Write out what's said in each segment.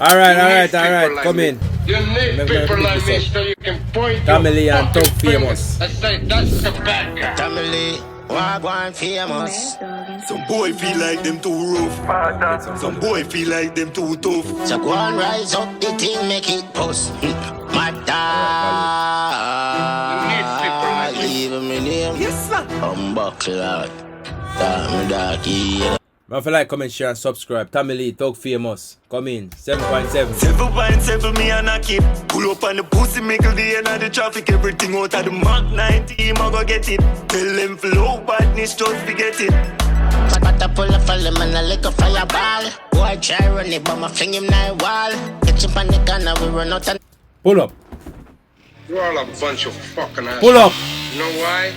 Alright. Come in. You need people like me so you can point Family and Talk Famous. I say that's the bad guy. Family, wagwan famous. Some boy feel like them too rough. Some boy feel like them too tough. So go and rise up the thing, make it post. My dog, leave him in him. Yes, sir. Unbuckle dark, yeah. Man, for like, comment, share, and subscribe. Tamale, Talk Famous. Come in. 7.7. 7.7 me and I keep. Pull up on the pussy, make a day and the traffic. Everything out of the Mark 90, I go get it. Tell them flow, badness, just forget it. But I pull up for them and I lick a fireball. Boy, try run it, but my fling him now wall. Get you on the gun, we run out and Pull up. You're all a bunch of fucking assholes. Pull up. You know why?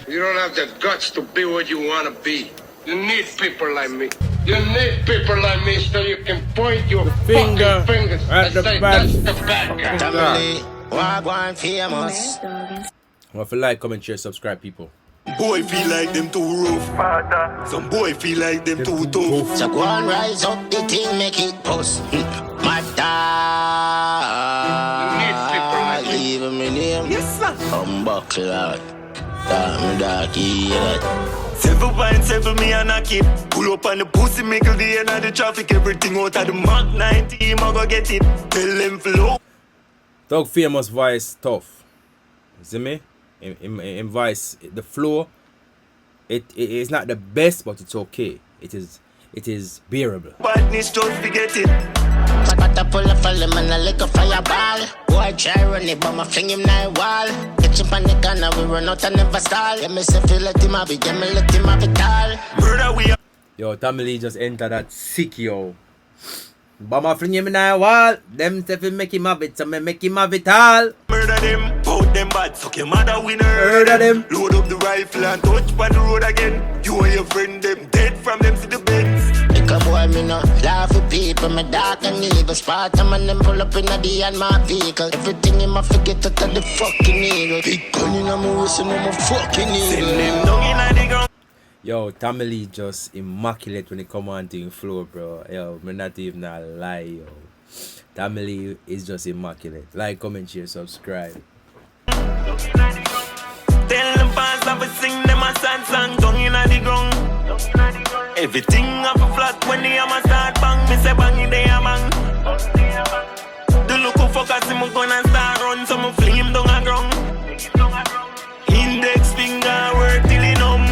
You don't have the guts to be what you want to be. You need people like me. You need people like me so you can point your Finger fucking fingers at and the say bad- that's the bad guy. family, wagwan famous. Man, for like, comment, share, subscribe, people. Boy feel like them too rough. Some boy feel like them too tough. So go and rise up the thing, make it post. My dog, leave him in him. Yes, sir. Unbuckle dark, yeah. 7.7 me and I keep. Pull up on the pussy, make a day and the traffic. Everything out of the Mark 90, I go get it. Tell them flow. Talk Famous voice tough. You see me? In voice, the flow, it is not the best, but it's okay. It is bearable. Badness, just forget it. But I pull up for them and I lick a fireball. Boy, try run it, but my fling him now wall. Get you on the gun, we run out and never stall. Let me say, let him have it, let him have it all. Murder we are. Yo, Tamale just enter that sick, yo. But my fling him in the wall. Them say fi make him have it, so me make him have it all. Murder them, bout them bad, suck your mother winner. Murder them. Load up the rifle and touch on the road again. You and your friend them dead from them to the bends. Like a boy, me no laugh with people, me dark and evil. Sparta man, them pull up in the D and my vehicle. Everything in my forget out of the fucking needle. Big gun in my wrist and I'm a fucking Send needle. them down in the ground. Yo, Tamale just immaculate when it come on to him flow, bro. Yo, me not even a lie, yo. Tamale is just immaculate. Like, comment, share, subscribe. Tell them fans have to sing them a sad song down in the ground. Everything up a flat when the hammer start bang. Me say bang in the bang. The look of focus him gonna start run. So me fling him down a ground. Index finger work till he numb.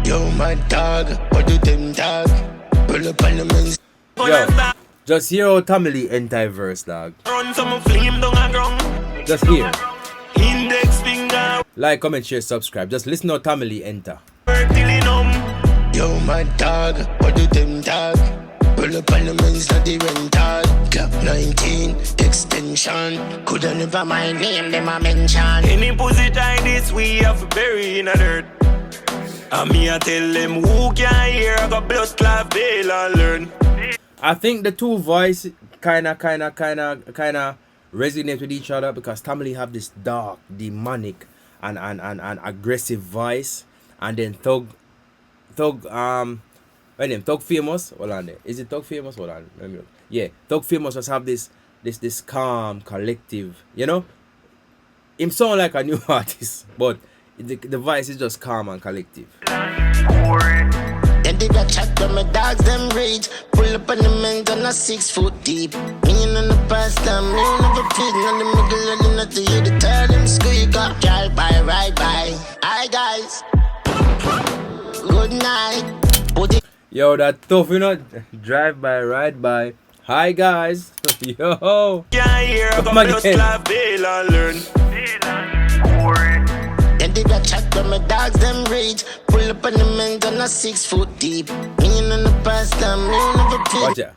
Yo, my dog, what do them dog? Pull up on the men's. Yo, just hear how Tamale enter verse, dog. Run, so me fling him down a ground. Just hear. Index finger Like, comment, share, subscribe. Just listen how Tamale enter. work till he numb. Yo, my dog, what do them dog? Pull up on the men's, not the rental. Club 19, extension. Coulda never my name, them a mention. Any pussy tie this we have to bury in the dirt. And me I tell them who can hear I got blood clot bail and learn. I think the two voice kinda resonate with each other because Tamale have this dark, demonic and aggressive voice, and then Thug Famous. Hold on there. Is it Thug Famous? Hold on. Let me look. Yeah, Thug Famous just have this calm, collective. You know, him sound like a new artist, but the voice is just calm and collective. Then they got chat when my dogs them rage. Pull up on the men on a 6 foot deep. Me and on the past time, me never fit in the middle of the night to hear the tell them squeak up. Drive by, ride by. Hi guys, good night. Put it. Yo, that tough, you know. Drive by, ride by. Hi guys. Yo. Can't hear I got Come blood again. clot bail and learn. Then they got chat when my dogs them rage. Pull up on the men on a 6 foot deep. Me and on the past time, me never fit. Watch ya.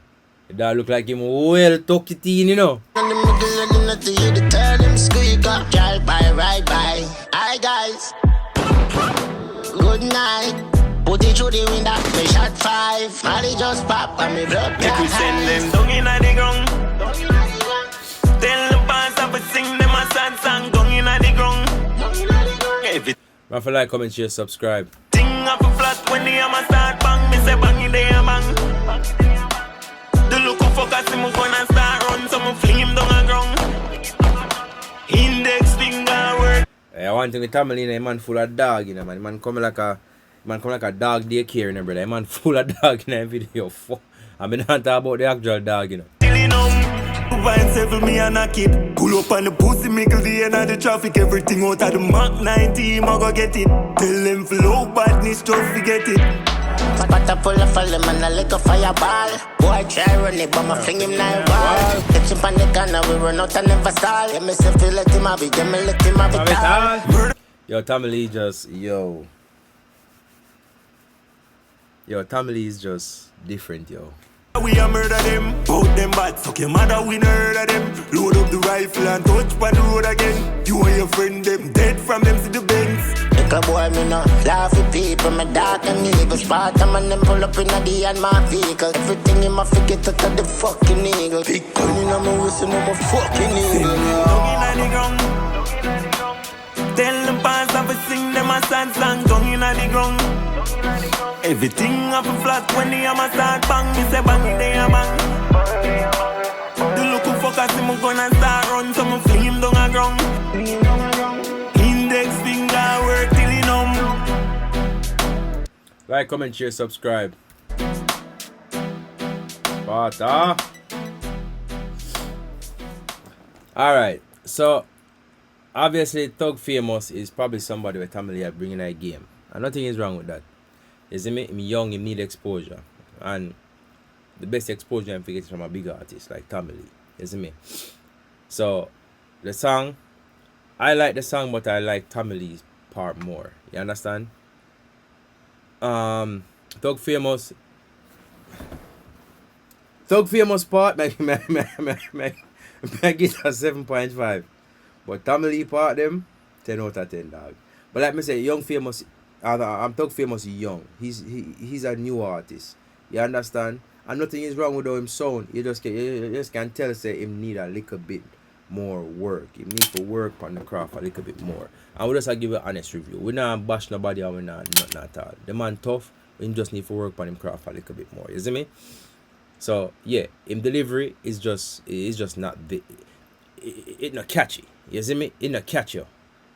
That look like him well talkative, you know. In the middle of the night to hear the tell them squeak up. Drive by, ride by. Hi guys, good night. Put it through the window, me shot 5. Molly just pop and me blood Make we clot send them high. down in the ground. Tell them fans have to sing them a sad song down in the ground. Everything Man, for like, comment, share, subscribe. up a flat when the hammer start bang. Me say bang in the bang. The look of focus him gonna start run. one thing with Tamale, you know, man full of dog, you know, man come like a dog daycare, you know, brother. Man full of dog in that video. Fuck. I mean, not talk about the actual dog, you know. Vine several me and a kid. Pull up on the pussy, make the end of the traffic. Everything out of the Mach 90, I go get it. Tell them flow badness, just forget it. Sparta full of fall, man, I like a fireball. Boy, try run it, but my fling him now wall. Catch him on the corner, we run out and never stall. Let me say, feel let him have it, let me let him have it all. Yo, Tamale just, yo, Tamale is just different, yo. We a murder them, bout them bad. Fuck your mother, we murder them. Load up the rifle and touch on the road again. You and your friend them dead from them to the bends. Little boy, me no laugh with people, me dark and evil. Sparta man, them pull up in a D and my vehicle. Everything in my forget out of the fucking eagle. Big gun in my wrist and I'm a fucking eagle. Down in the ground. Tell them pants have a sing them a sad song. Down in the ground. Everything up a flat when the hammer start bang. Me say bang in the hammer. The local focus him gonna start run. So me fling him down a ground. Index finger work till he numb. Like, comment, share, subscribe. Sparta. Alright, so obviously Thug Famous is probably somebody where Tamale are bringing a game. And nothing is wrong with that. You see me? I'm young, him need exposure. And the best exposure I'm getting from a big artist like Tamale. You see me? So the song, I like the song, but I like Tamale's part more. You understand? Thug Famous part, I get a 7.5. But Tamale part them, 10 out of 10, dog. But like me say, Young Famous, I'm Thug Famous young. He's a new artist. You understand? And nothing is wrong with him sound. You just can tell say him need a little bit more work. He need to work on the craft a little bit more. And we just give an honest review. We not bash nobody and we not nothing at all. The man tough, he just need to work on him craft a little bit more. You see me? So yeah, him delivery is just not it not catchy. You see me? It not catch you.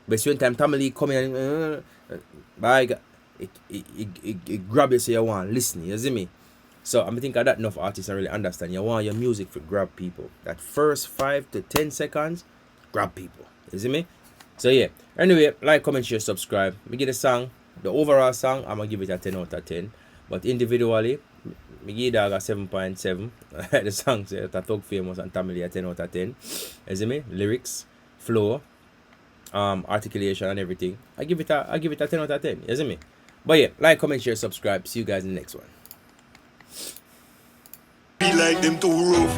But when time Tamale come in and it grab you so you want to listen. You see me? So I think that enough artists really understand. You want your music to grab people. That first 5 to 10 seconds, grab people. You see me? So yeah. Anyway, like, comment, share, subscribe. Me give the song, the overall song, I'm gonna give it a 10 out of 10. But individually, me give dog a 7.7. The song say that Thug Famous and Tamale a 10 out of 10. You see me? Lyrics, flow, articulation and everything. I give it a 10 out of 10. You see me? But yeah, like, comment, share, subscribe. See you guys in the next one. Be like them too rough.